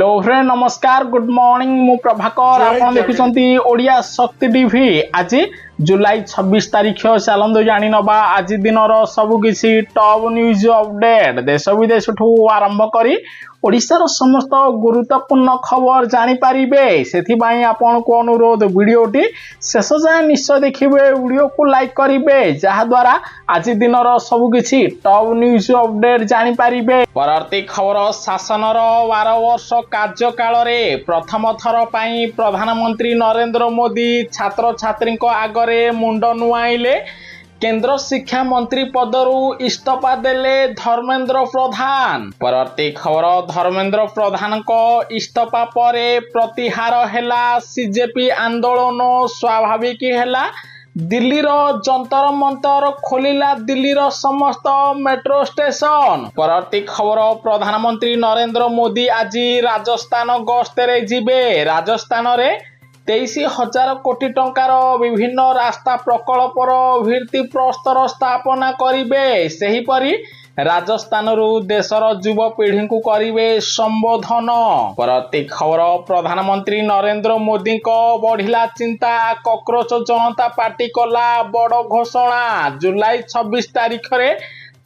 Hello friend नमस्कार good morning मु प्रभाकर आप देखुंती ओडिया शक्ति टीवी आज जुलाई 26 तारीख चलतु जानी नवा आज दिन सबकि टॉप न्यूज अपडेट देश विदेश आरंभ करी ओडिशार समस्त गुरुत्वपूर्ण खबर जानीपारे से आपण को अनुरोध वीडियोटी शेष जाए निश्चय देखिए वीडियो को लाइक करेंगे जहाद्वारा आज दिन सबकि टॉप न्यूज अपडेट जानीपारे। परवर्ती खबर शासन 12 वर्ष कार्यकाल प्रथम थर पर प्रधानमंत्री नरेंद्र मोदी छात्र छात्री आगरे मुंड नुआइले केंद्र शिक्षा मंत्री पदरु इस्तीफा देले धर्मेंद्र प्रधान। परवर्ती खबर धर्मेंद्र प्रधान को इस्तीफा परे प्रतिहार हेला सीजेपी आंदोलन स्वाभाविक हेला दिल्ली रो जंतर मंतर खोलिला दिल्ली रो समस्त मेट्रो स्टेशन। परवर्ती खबर प्रधानमंत्री नरेंद्र मोदी आज राजस्थान गस्ते जिबे राजस्थान रे 23,000 कोटी टंकार विभिन्न रास्ता प्रकल्पर भित्ति प्रस्तर स्थापना करिवे सेहीपरि राजस्थान देशर युवपीढ़ी को करिवे संबोधन। परवर्ती खबर प्रधानमंत्री नरेंद्र मोदी को बढ़िला चिंता कॉकरोच जनता पार्टी कला बड़ घोषणा जुलाई 26 तारीख रे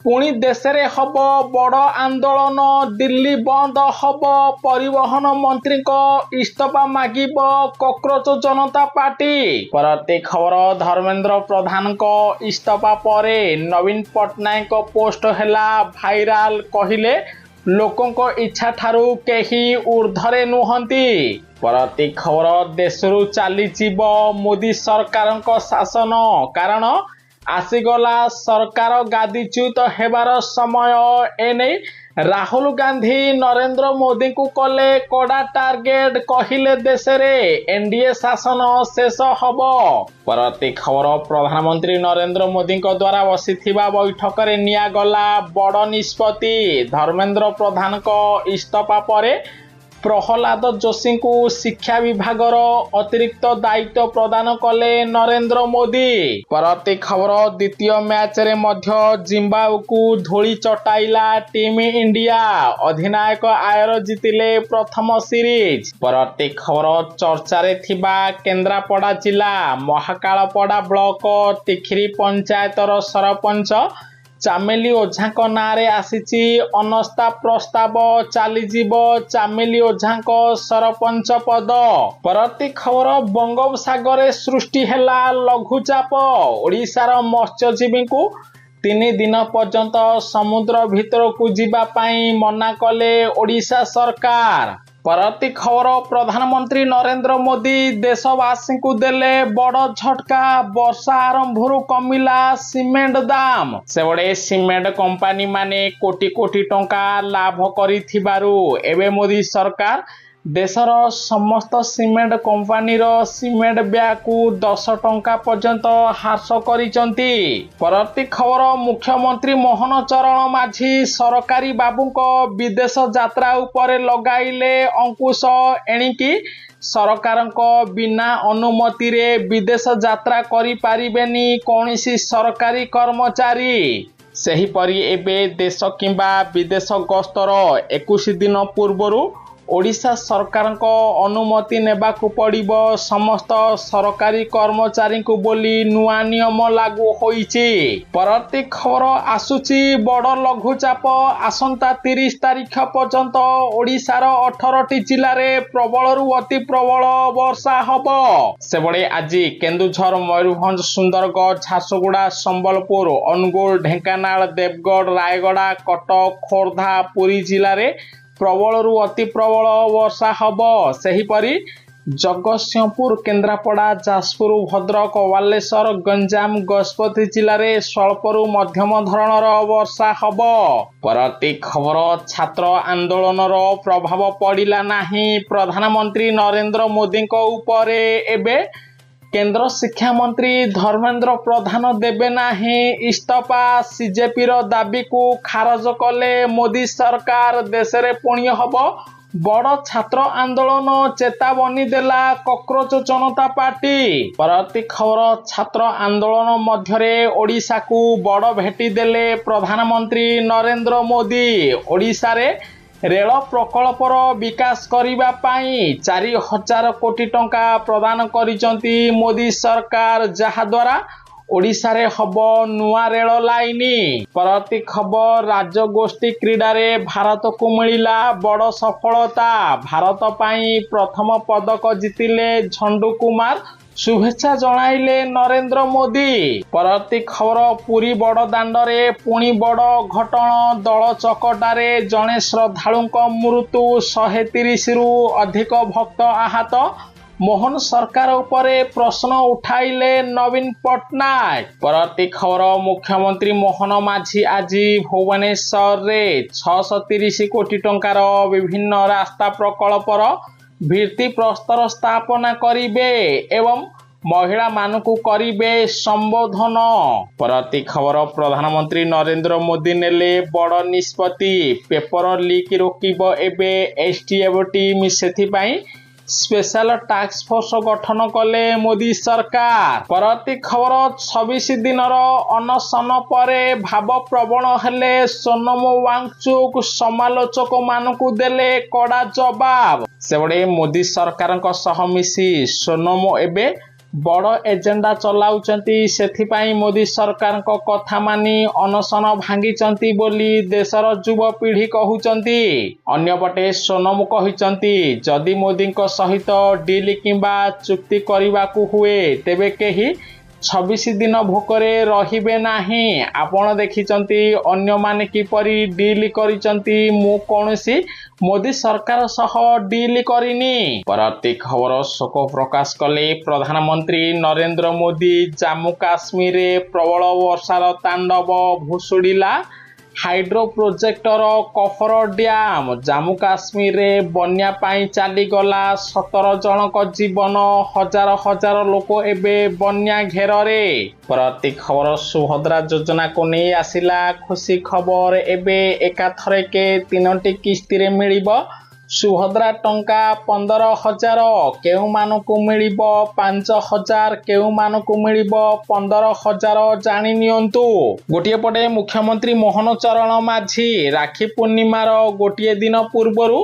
पुणी देश रे हब बड़ आंदोलन दिल्ली बंद हब परिवहन मंत्री को इस्तीफा मागिब कॉकरोच जनता पार्टी। परवर्ती खबर धर्मेंद्र प्रधान को इस्तीफा परे नवीन पट्टनायक पोस्ट हेला भाइराल कहिले लोकों को इच्छा ठारू केही ऊर्धरे नुहंती। परवर्ती खबर देशरू चली मोदी सरकार को शासन कारण आसीगला सरकार गादीच्युत हेबार समय एने राहुल गांधी नरेंद्र मोदी को कले कड़ा टार्गेट कहिले देश रे एनडीए शासन शेष हब। परवर्ती खबर प्रधानमंत्री नरेंद्र मोदी द्वारा बसिथिबा बैठक रे निया गला बड़ निष्पत्ति धर्मेंद्र प्रधान को इस्तीफा परे प्रहलाद जोशी को शिक्षा विभागर अतिरिक्त दायित्व प्रदान कले नरेंद्र मोदी। परवर्ती खबर द्वितीय मैच रे मध्य जिम्बाब्वे को धूली चटाइला टीम इंडिया अधिनायक आयर जीतिले प्रथम सीरीज। परवर्ती खबर चर्चा रे थिबा केन्द्रापड़ा जिला महाकालपड़ा ब्लॉक तिखिरी पंचायतर सरपंच चामेली ओझा नारे आसीची अनस्था प्रस्ताव चलीजीव चामेली ओझा सरपंच पद। परवर्ती खबर बंगोपसागर सृष्टि हेला लघुचाप ओडिशार मत्स्यजीवी को 3 दिन पर्यंत समुद्र भीतर को जीवा पाई मना कले ओडिशा सरकार। परवर्ती खबर प्रधानमंत्री नरेंद्र मोदी देशवासी को देले बड़ झटका वर्षा आरंभ कमिला सीमेंट दाम से बड़े सीमेंट कंपनी माने कोटी कोटी टंका लाभ करिथिबारु एबे मोदी सरकार देशर समस्त सीमेंट कंपनी सीमेंट ब्याग को 10 टंका पर्यंत ह्रास करिसंती। परवर्ती खबर मुख्यमंत्री मोहन चरण माझी सरकारी बाबू को विदेश यात्रा उपरे लगाइले अंकुश एणिकी सरकार को बिना अनुमति रे विदेश यात्रा करि पारिबेनी कौनसी सरकारी कर्मचारी। सेहीपरि एबे देश किंबा विदेश गस्तर 21 दिन पूर्वरु ओडिशा सरकार को अनुमति नेबाकू पड़िबो समस्त सरकारी कर्मचारी को बोली नुआ नियम लागू होईची। परवर्ती खबर आसुची बड़ लघुचाप आसंता 30 तारीख पर्यंत ओडिशार 18टी जिले में प्रबल अति प्रबल वर्षा हब सेबड़े आज केन्दुझर मयूरभंज सुंदरगढ़ झारसुगुड़ा संबलपुर अनुगुल ढेंकानाल देवगढ़ रायगड़ा कटक खोर्धा पुरी जिले में प्रबल अति प्रबल वर्षा हब सेहीपरि जगतसिंहपुर केन्द्रापड़ा जाजपुर भद्रक बालेश्वर गंजाम गजपति जिले में स्वल्परू मध्यम धरणर वर्षा हब। परवर्ती खबर छात्र आंदोलन प्रभाव पड़िला नाही प्रधानमंत्री नरेंद्र मोदी को उपरे एबे केंद्र शिक्षा मंत्री धर्मेंद्र प्रधान देबे नाही इस्तीफा सीजेपी रो दाबी को खारज कले मोदी सरकार देश रे पुणी हब बड़ छात्र आंदोलन चेतावनी देला कॉकरोच जनता पार्टी। परवर्ती खबर छात्र आंदोलन मध्यरे ओडिशा को बड़ भेटी देले प्रधानमंत्री नरेंद्र मोदी। ओडिशा रे रेल प्रकल्पर विकास करने 4,000 कोटी टंका प्रदान करिसंती मोदी सरकार, जहाद्वारा ओडिशा रे हब नुआ रेल लाइन। परवर्ती खबर, राज्यगोष्ठी क्रीडा रे भारत को मिलिला बड़ सफलता। भारत पाई प्रथम पदक जितिले झंडू कुमार, शुभेच्छा जणाइले नरेंद्र मोदी। परवर्ती खबर, पुरी बड़ दांडरे पुणी बड़ घटना, दल चकटारे जणे श्रद्धालुंक मृत्यु, 130 रु अधिक भक्त आहत। मोहन सरकार उपरे प्रश्न उठाइले नवीन पट्टनायक। परवर्ती खबर, मुख्यमंत्री मोहन माझी आज भुवनेश्वर रे 630 कोटी टंकार विभिन्न रास्ता प्रकल्पर भित्ति प्रस्तर स्थापना करिवे एवं महिला मानकु करिवे संबोधन। परवर्ती खबर, प्रधानमंत्री नरेंद्र मोदी नेले बड़ निष्पत्ति, पेपर लीक रोकिब एबे एसटीएफ टीम, सेथिपाई स्पेशल टास्क फोर्स गठन कले मोदी सरकार। परवर्ती खबर, 26 दिनर अनशन परे भाव प्रवण हेले सोनम वांगचुक, समालोचक मानकु देले कड़ा जवाब। सेबडे मोदी सरकार सह मिसी सोनम एबे बड़ एजेंडा चलाउचंती, सेथिपाई मोदी सरकार कथा मानी अनशन भांगिचंती बोली देशर युवपीढ़ी कहउचंती। अन्यपटे सोनम कहिचंती, जदि मोदी सहित डील किंबा चुक्ति करबाकू हुए तेबे केही 26 दिन भोकरे रहिबे नाही। आपण देखिचंती अन्य माने किपरि डील करिचंती, मु कोनोसी मोदी सरकार सह डील करिनी। परवर्ती खबर, शोक प्रकाश कले प्रधानमंत्री नरेंद्र मोदी। जम्मू काश्मीर प्रबल वर्षार तांडव, भुशुड़िला हाइड्रो प्रोजेक्टर कफर डैम। जम्मू काश्मीर बन्या पाई चलीगला 17 जनक जीवन, हजार हजार लोक एबे बन्या घेर रे। परवर्ती खबर, सुभद्रा योजना को नहीं आसिला खुशी खबर, एबे एकाथरके 3टी किस्ती रे मिलिबो सुभद्रा टंका 15,000, केउ मानकु मिलिबो 5,000, केउ मानकु मिलिबो 15,000 जानि नियंतु। गोटिए पटे मुख्यमंत्री मोहन चरण माझी राखी पूर्णिमार गोटिए दिन पूर्वरु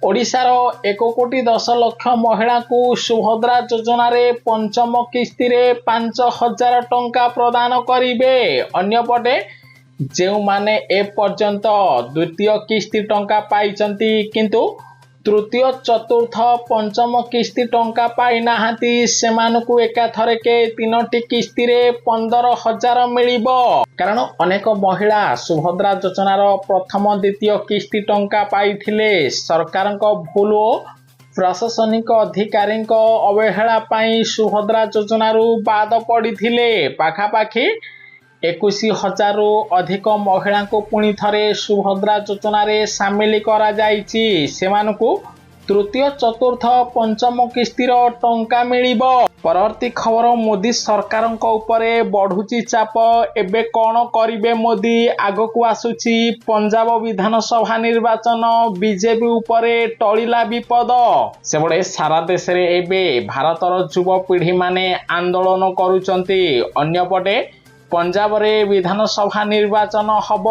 ओडिशार 1,10,00,000 महिला को सुभद्रा योजना रे पंचम किस्ती रे 5,000 टंका प्रदान करिवे। अन्यपटे जेउ माने ए पर्यंत द्वितीय किस्ती टंका पाइचंती किंतु तृतीय चतुर्थ पंचम किस्ती टंका पाई नाहांती, सेमानकु एकाथरके 3टी किस्ती रे 15,000 मिलिबो। कारण अनेक महिला सुभद्रा योजनार प्रथम द्वितीय किस्ती टंका पाइथिले, सरकारक भूल ओ प्रशासनिक अधिकारी अवहेला पाई सुभद्रा योजनारू बाद पड़िथिले। पाखापाखि 21,000 रु अधिक महिला को पुणी थरे सुभद्रा योजना रे सामिल करा जाइछि। सेमानकु तृतीय चतुर्थ पंचम किस्तीर टंका मिलिबो। परवर्ती खबर, मोदी सरकार उपरे बढ़ुची चाप, एबे कौन करिवे मोदी? आगकू आसुची पंजाब विधानसभा निर्वाचन, बीजेपी उपरे टळिला विपद। सेबडे सारा देश रे एबे भारतर युवपीढ़ी माने आंदोलन करुचंती। अन्यपटे पंजाब रे विधानसभा निर्वाचन हब,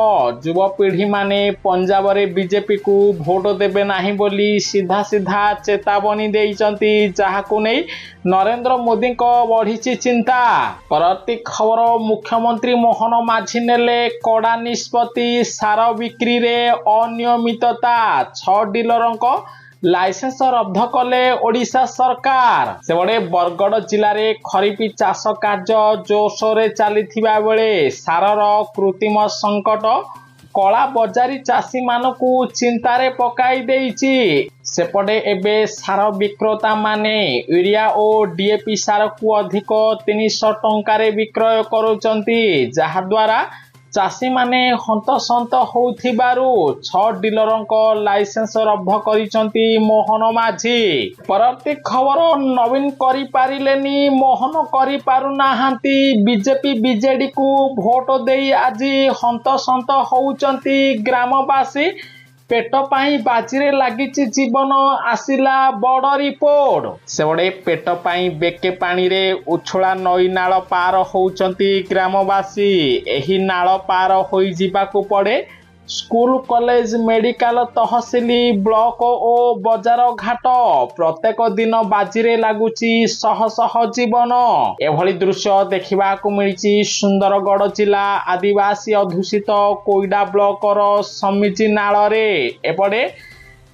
युवपीढ़ी माने पंजाब रे बीजेपी को भोट देबे नाही बोली सीधा सीधा चेतावनी देइचंती, जाहाकू नै नरेंद्र मोदी को बढ़िची चिंता। परवर्ती खबर, मुख्यमंत्री मोहन माझी नेले कड़ा निष्पत्ति, सार बिक्री रे अनियमितता, 6 डीलरंको लाइसेंस रद्द कले ओडिशा सरकार। सेबडे बरगड़ जिले में खरीफ चाष कार्य जोरसोर चलीथिबा बेले सारर कृत्रिम संकट कला बजारी चाषी मानकू चिंतारे पकाई देइछि। सेपटे एबे सार विक्रेता माने यूरिया और डीएपी सार को अधिक 300 टंकारे विक्रय करुचंती, जहा द्वारा चाषी माने हंतसंत होउथिबारु 6 डीलरंको लाइसेंस रद्द करिसंती मोहन माझी। परवर्ती खबर, नवीन करि पारिलेनी, मोहन करि पारु नाहांती। बीजेपी बीजेडी को भोट देई आज हंतसंत होउचंती ग्रामवासी। पेट पाई बाजीरे लागिची जीवन, आसिला बड़ रिपोर्ट। सेबडे पेट पाई बेके पानी रे उछुला नई नाल पार होउचंती ग्रामवासी। एही नाल पार होई जिबाकू पड़े school college medical tehsil block और बजार घाट प्रत्येक दिन बाजी लगुच शह शह जीवन एभली दृश्य देखा मिली सुंदरगढ़ जिला आदिवासी अधूषित कोईडा ब्लॉक समिति नाल एपटे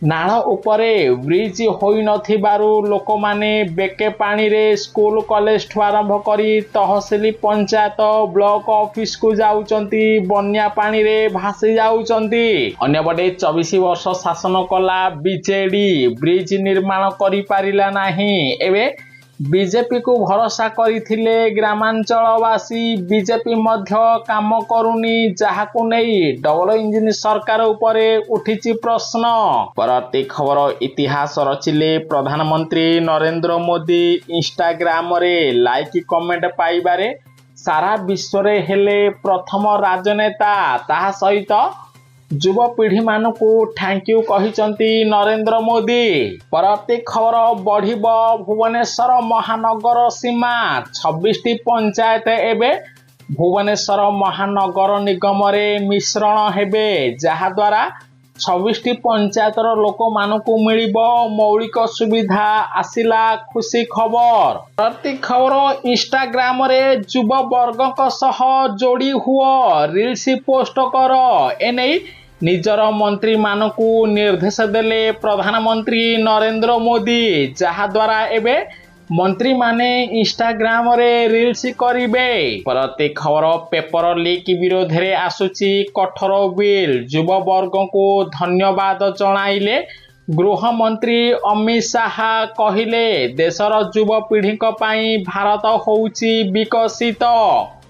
नाल उपरे ब्रिज होई नथिबारु लोक माने बेके पानी रे स्कूल कॉलेज ठु आरंभ करी तहसिल पंचायत ब्लॉक ऑफिस को जाउचंती बन्या पानी रे भासी जाउचंती अन्यपटे 24 वर्ष शासन कला बीजेडी ब्रिज निर्माण करि पारिला नाही एबे बीजेपी को भरोसा करथिले ग्रामांचलवासी बीजेपी मध्य काम करूनी जहाकु नहीं डबल इंजिन सरकार उपरे उठिछि प्रश्न परवर्ती खबर इतिहास रचिले प्रधानमंत्री नरेंद्र मोदी इंस्टाग्राम रे लाइक कमेंट पाइबारे सारा विश्व रे हेले प्रथम राजनेता ताहा सहित युवपीढ़ी मानकु थैंक यू कहिचंती नरेंद्र मोदी परवर्ती खबर बढ़िब भुवनेश्वर महानगर सीमा 26टी पंचायत एबे भुवनेश्वर महानगर निगम रे मिश्रण हेबे जहा द्वारा 26टी पंचायतर लोक मानकु मिलिबो मौलिक सुविधा आसिला खुशी खबर प्रति खबर इंस्टाग्राम रे युव वर्गक सह जोड़ी हुओ रील्स पोस्ट कर एने निजर मंत्री मानकु निर्देश देले प्रधानमंत्री नरेंद्र मोदी जहा द्वारा एबे मंत्री माने इंस्टाग्राम रे रील्स करिवे प्रति खबर पेपर लीक विरोध रे आसुची कठोर बिल युव वर्ग को धन्यवाद जणाइले गृह मंत्री अमित शाह कहिले देशर युव पीढ़ी पई भारत होउची विकसित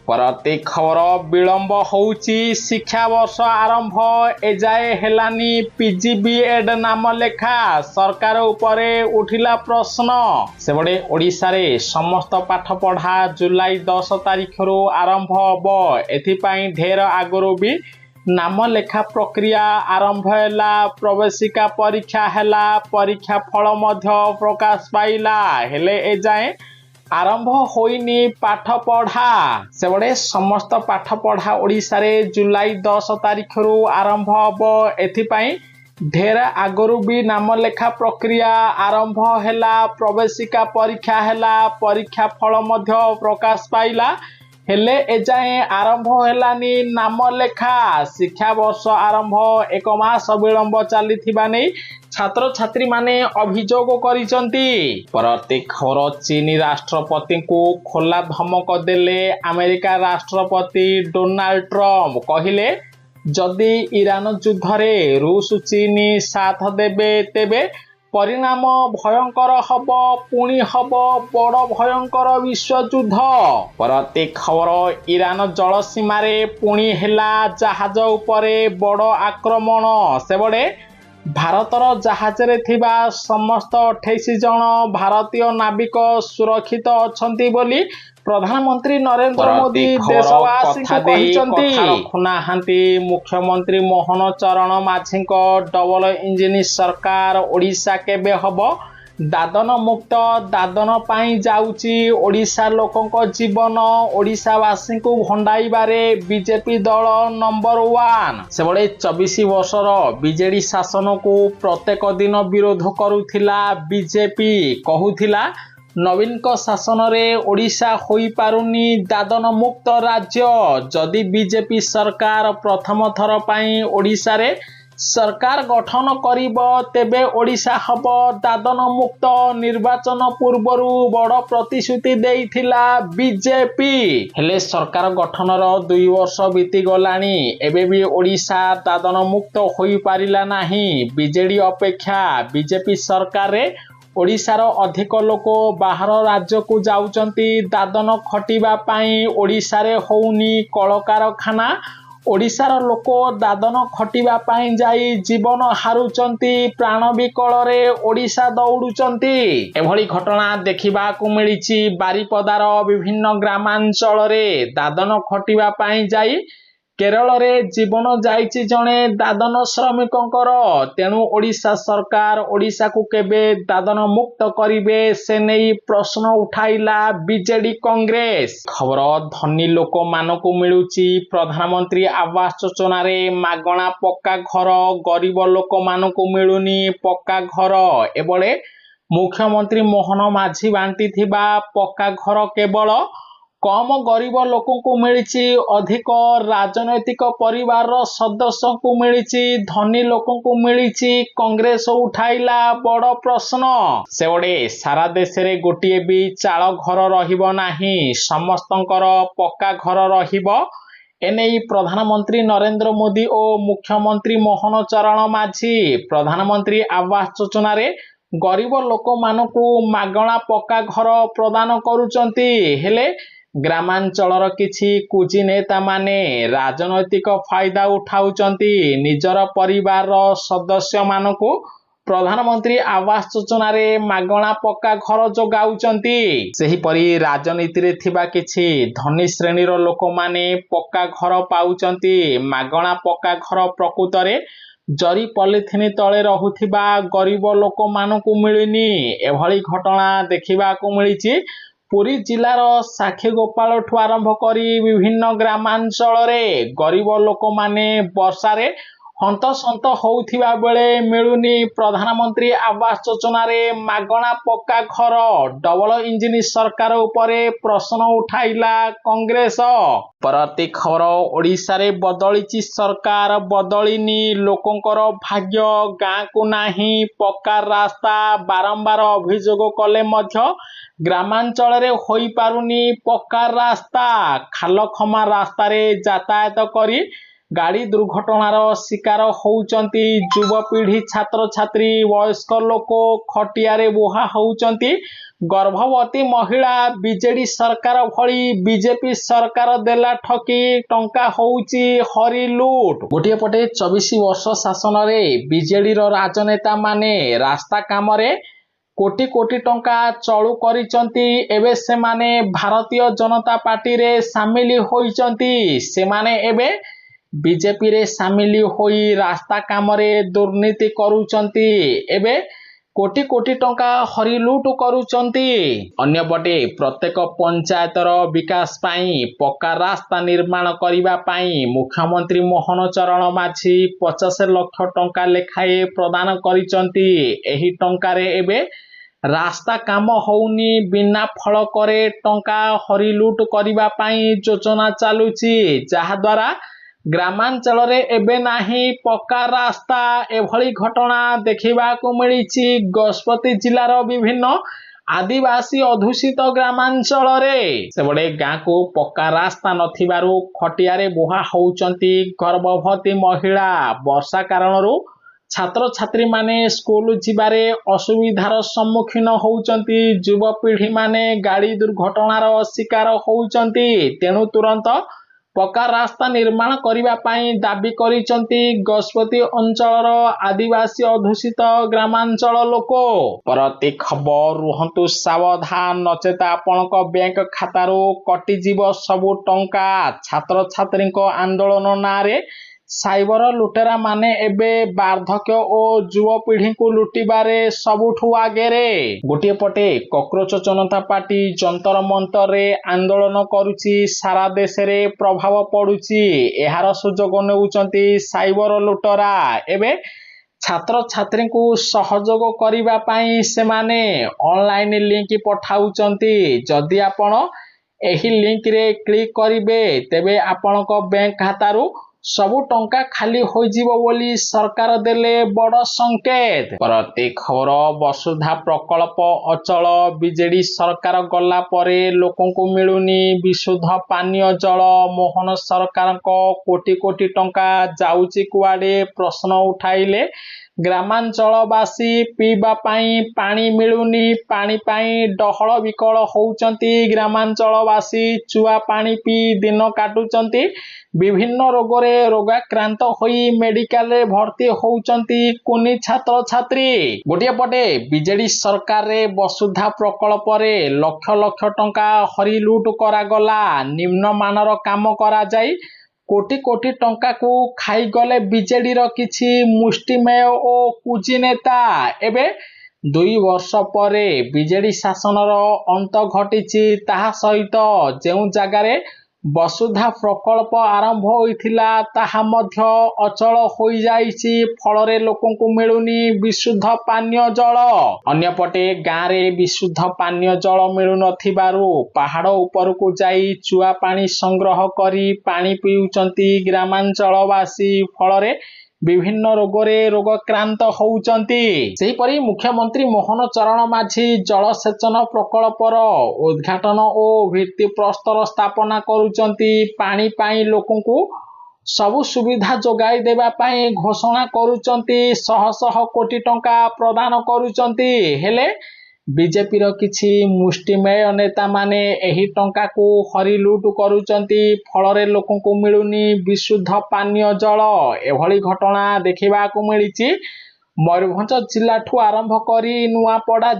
परवर्ती खबर विलंब होउची शिक्षा वर्ष आरंभ एजाए हेलानी पीजीबीएड नाम लेखा सरकार उपरे उठिला प्रश्न सेबडे ओडिसा रे समस्त पाठ पढ़ा जुलाई 10 तारिख रु आरंभ हबो एथिपाई ढेर आगरो भी नाम लेखा प्रक्रिया आरंभ हैला प्रवेशिका परीक्षा हैला परीक्षा फल मध्य प्रकाश पाइला हेले एजाए आरंभ होइनी पाठ पढ़ा सेबडे समस्त पाठ पढ़ा ओडिसा रे जुलाई 10 तारिख रु आरंभ हबो एथिपाई ढेर आगरु भी नाम लेखा प्रक्रिया आरंभ हैला प्रवेशिका परीक्षा हैला परीक्षा फल मध्य प्रकाश पाइला हेले एजाए आरंभ हेलानी नाम लेखा शिक्षा वर्ष आरंभ एक मास विलंब चलीथिबा नै छात्र छात्री माने अभियोग करिसंती परवर्ती खबर चीनी राष्ट्रपति को खोला धमक देले अमेरिका राष्ट्रपति डोनाल्ड ट्रम्प कहिले जदि ईरान युद्ध रे रूस चीनी साथ देबे तेबे परिणाम भयंकर हब पुणी हब बड़ भयंकर विश्व युद्ध परवर्ती खबर ईरान जल सीमा रे पुणी हेला जहाज उपरे बड़ आक्रमण सेबडे भारतर जहाज रे थिबा समस्त 28 जन भारतीय नाविक सुरक्षित अछंती बोली प्रधानमंत्री नरेंद्र मोदी देशवासी को कहिसंती रखुनाहांती मुख्यमंत्री मोहन चरण माझी को डबल इंजिन सरकार ओडिशा केबे हबो दादन मुक्त दादन पाई जाउची ओडिशा लोकंक जीवन ओडिशावासी को भंडाइबारे बीजेपी दल नंबर 1 सेबळे 24 वर्षर बीजेडी शासन को प्रत्येक दिन विरोध करुथिला बीजेपी कहुथिला नवीन को शासन रे ओडिशा होई पारुनी दादन मुक्त राज्य जदि बीजेपी सरकार प्रथम थर पाई ओडिशा रे सरकार गठन करिब तेबे ओडिशा हब दादन मुक्त निर्वाचन पूर्वरु बड़ प्रतिश्रुति देइथिला बीजेपी हेले सरकार गठनर 2 वर्ष बीती गलानी एबे भी ओडिशा दादन मुक्त होई पारिला नाही बीजेडी अपेक्षा बीजेपी सरकार रे ओडिशार अधिक लोक बाहर राज्य को जाउचंती दादन खटिबा पाई ओडिशा रे होउनी कलकारखाना ओडिशार लोक दादन खटिबा पाई जाई जीवन हारुचंती प्राण विकल रे ओडिशा दौड़ुचंती एभली घटना देखिबा को मिलिछि बारिपदार विभिन्न ग्रामांचल रे दादन खटिबा पाई जाई केरल रे जीवन जाइछि जणे दादन श्रमिकंकर तेणु ओडिशा सरकार ओडिशा को केबे दादन मुक्त करिवे से नहीं प्रश्न उठाइला बीजेडी कांग्रेस। खबर धनी लोक मानकु मिलुची प्रधानमंत्री आवास योजना रे मागणा पक्का घर गरीब लोक मानकु मिलुनी पक्का घर एबळे मुख्यमंत्री मोहन माझी बांटी थिबा पक्का घर केवल कम गरीब लोकंकु मिलिछि अधिक राजनैतिक परिवार सदस्य को मिलिछि धनी लोकंकु मिलिछि कांग्रेस उठाइला बड़ प्रश्न। सेवडे सारा देश रे गोटिए भी चाଳ घर रहिबो नाही समस्तंकर पक्का घर रहिबो एनेई प्रधानमंत्री नरेंद्र मोदी और मुख्यमंत्री मोहन चरण माझी प्रधानमंत्री आवास योजना रे गरीब लोक मानकु मागणा पक्का घर प्रदान करूचंती हेले ग्रामांचलर किछि कुजी नेता माने राजनैतिक फायदा उठाउचंती निजर परिवार सदस्य मानकु प्रधानमंत्री आवास योजना रे मागणा पक्का घर जोगाउचंती। सेही परी राजनीति रे थिबा किछि धनी श्रेणीर लोक माने पक्का घर पाउचंती मागणा पक्का घर प्रकृत रे जरी पॉलिथिन तले रहुथिबा गरीब लोक मानकु मिलिनी एभली घटना देखिबा को मिलिछि पुरी जिलार साक्षीगोपाल ठु आरंभ करी विभिन्न ग्रामांचल रे गरीब लोक माने वर्षा रे हंतसंत होउथिबा बेले मिलुनी प्रधानमंत्री आवास योजना रे मागणा पक्का घर डबल इंजिन सरकार उपरे प्रश्न उठाइला कांग्रेस। परती खबर ओडिशा रे बदलिछि सरकार बदलिनी लोकंकर भाग्य गाँ को नाही पक्का रास्ता बारंबार अभियोग कले मध्य ग्रामांचल रे होई पारुनी पक्का रास्ता खालखमा रास्ता रे यातायात करी गाड़ी दुर्घटनार शिकार होउचंती युवपीढ़ी छात्र छात्री वयस्क लोक खटियारे बुहा होउचंती गर्भवती महिला बीजेडी सरकार भली बीजेपी सरकार देला ठकी टंका होउची हरी लूट। गोटे पटे 24 वर्ष शासन रे बीजेडी रो राजनेता माने रास्ता काम रे कोटी कोटी टंका चलू करिचंती एबे से माने भारतीय जनता पार्टी रे शामिल होइचंती से माने एबे बीजेपी रे शामिल होई रास्ता काम रे दुर्नीति करूचंती एबे कोटी कोटी टंका हरिलुट करूचंती। अन्य पटे प्रत्येक पंचायतर विकास पाई पक्का रास्ता निर्माण करिबा पाई मुख्यमंत्री मोहन चरण माझी 50 लाख टंका लेखाए प्रदान करिचंती एही टंका रे एबे रास्ता काम होउनी बिना फल करे टंका हरिलुट करिबा पाई योजना चालुची जहा द्वारा ग्रामांचल रे एबे नाही पक्का रास्ता एभली घटना देखिबा को मिलिछि गजपति जिलार विभिन्न आदिवासी अधुषित ग्रामांचल रे सेबडे गाँ को पक्का रास्ता नथिबारु खटियारे बुहा होउचंती गर्भवती महिला वर्षा कारणरू छात्र छात्री माने स्कूल जिबारे असुविधार सम्मुखीन होउचंती युवपीढ़ी माने गाड़ी दुर्घटनार शिकार होउचंती तेणु तुरंत पक्का रास्ता निर्माण करिबा पाई दाबी करिचंती गजपति अंचलर आदिवासी अधुषित ग्रामांचल लोक। परती खबर रुहंतु सावधान नचेत आपनक बैंक खातारू कटि जीव सबु टंका छात्र छात्री आंदोलन नारे साइबर लुटेरा माने एबे वार्धक्य और युवपीढ़ी को लुटिबारे सबुठु आगे रे। गोटे पटे कॉकरोच जनता पार्टी जंतर मंतर रे आंदोलन करुची सारा देश रे प्रभाव पड़ुची एहार सुजोग नेउचंती साइबर लुटेरा एबे छात्र छात्री को सहयोग करिबा पाई से माने ऑनलाइन लिंक पठाउचंती जदि आपण एही लिंक रे क्लिक करिवे तेबे आपनक बैंक खातारू सबु टंका खाली हो जीवो बोली सरकार देले बड़ संकेत। प्रति खबर वसुधा प्रकल्प अचल बीजेडी सरकार गला परे लोकों को मिलुनी विशुद्ध पानीय जल मोहन सरकार कोटी कोटी टंका जाउची कुआडे प्रश्न उठाइले ग्रामांचलवासी पीवा पाई पानी मिलुनी पानी पाई डहल विकल होउचंती ग्रामांचलवासी चुआ पानी पी दिन काटुचंती विभिन्न रोगरे रोगाक्रांत होई मेडिकल रे भर्ती होउचंती कुनी छात्र छात्री। गोटे पटे बीजेडी सरकार रे वसुधा प्रकल्प रे लक्ष लक्ष टंका हरिलुट करा गला निम्न मानर काम करा जाई कोटी कोटी टंका को खाईगले बीजेडी किछि मुष्टिमेय ओ कुजी नेता। एबे 2 वर्ष परे बीजेडी शासनर अंत घटिछि। ताहा सहित जेउ जगारे वसुधा प्रकल्प आरंभ होइथिला ताहा मध्य अचल होई जाइछि। फलरे लोकंकु मिलुनी विशुद्ध पानीय जल। अन्यपटे गाँव रे विशुद्ध पानीय जल मिलु नथिबारु पहाड़ उपरकु जाई चुआ पानी संग्रह करी पानी पिउचंती ग्रामांचलवासी। फलरे विभिन्न रोगरे रोगक्रांत होउचंती। सेहिपरि मुख्यमंत्री मोहन चरण माझी जलसेचन प्रकल्पर उद्घाटन और भित्तिप्रस्तर स्थापना करुचंती। पानी पाई लोकंकु सबु सुविधा जोगाई देबा पाई घोषणा करुचंती। शह शह कोटी टंका प्रदान करुचंती। हेले बीजेपी किछि मुष्टिमेय नेता माने एही टंका को हरिलुट करुचंती। फलरे लोकंकु मिलुनी विशुद्ध पानीय जल। एभली घटना देखिबाकु मिलिछि मयूरभंज जिल्ला ठू आरंभ करी नुआपड़ा